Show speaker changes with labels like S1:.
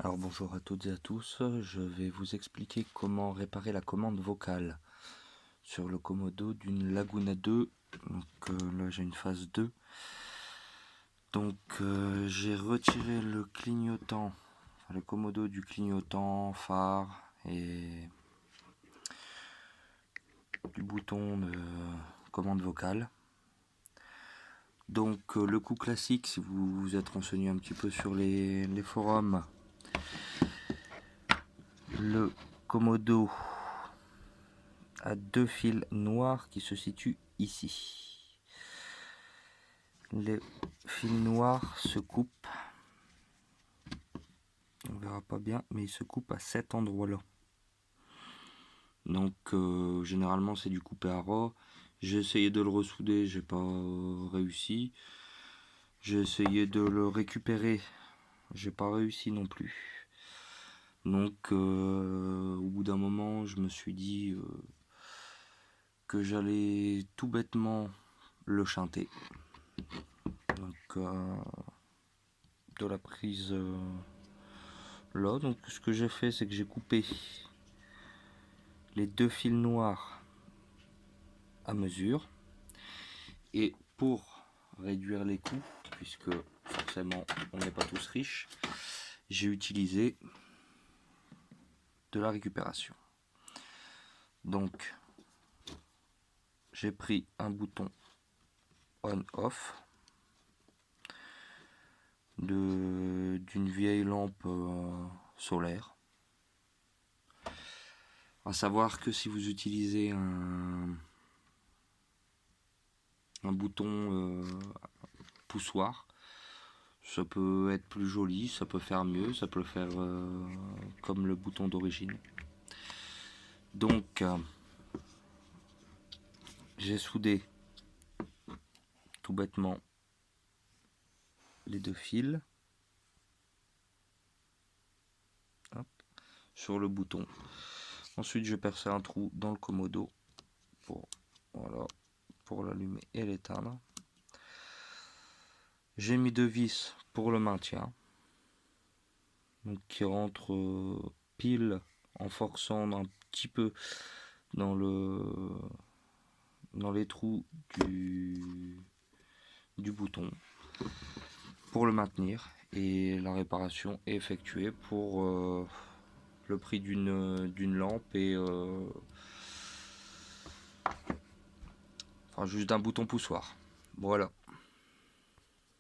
S1: Alors bonjour à toutes et à tous, je vais vous expliquer comment réparer la commande vocale sur le Komodo d'une Laguna 2. Donc là j'ai une phase 2. Donc j'ai retiré le clignotant, le Komodo du clignotant, phare et du bouton de commande vocale. Donc le coup classique, si vous vous êtes renseigné un petit peu sur les forums, le Komodo a deux fils noirs qui se situent ici. Les fils noirs se coupent, on verra pas bien, mais ils se coupent à cet endroit là. Donc généralement c'est du coupé à ras. J'ai essayé de le ressouder, j'ai pas réussi. J'ai essayé de le récupérer, j'ai pas réussi non plus. Donc au bout d'un moment je me suis dit que j'allais tout bêtement le chanter. Donc de la prise là, donc ce que j'ai fait c'est que j'ai coupé les deux fils noirs à mesure, et pour réduire les coûts, puisque forcément on n'est pas tous riches, j'ai utilisé de la récupération. Donc j'ai pris un bouton on-off d'une vieille lampe solaire. À savoir que si vous utilisez un bouton poussoir, ça peut être plus joli, ça peut faire mieux, ça peut le faire comme le bouton d'origine. Donc j'ai soudé tout bêtement les deux fils. Hop, sur le bouton. Ensuite je perce un trou dans le Komodo pour, voilà, pour l'allumer et l'éteindre. J'ai mis deux vis pour le maintien, donc qui rentrent pile en forçant un petit peu dans les trous du bouton pour le maintenir, et la réparation est effectuée pour le prix d'une lampe et enfin juste d'un bouton poussoir. Voilà.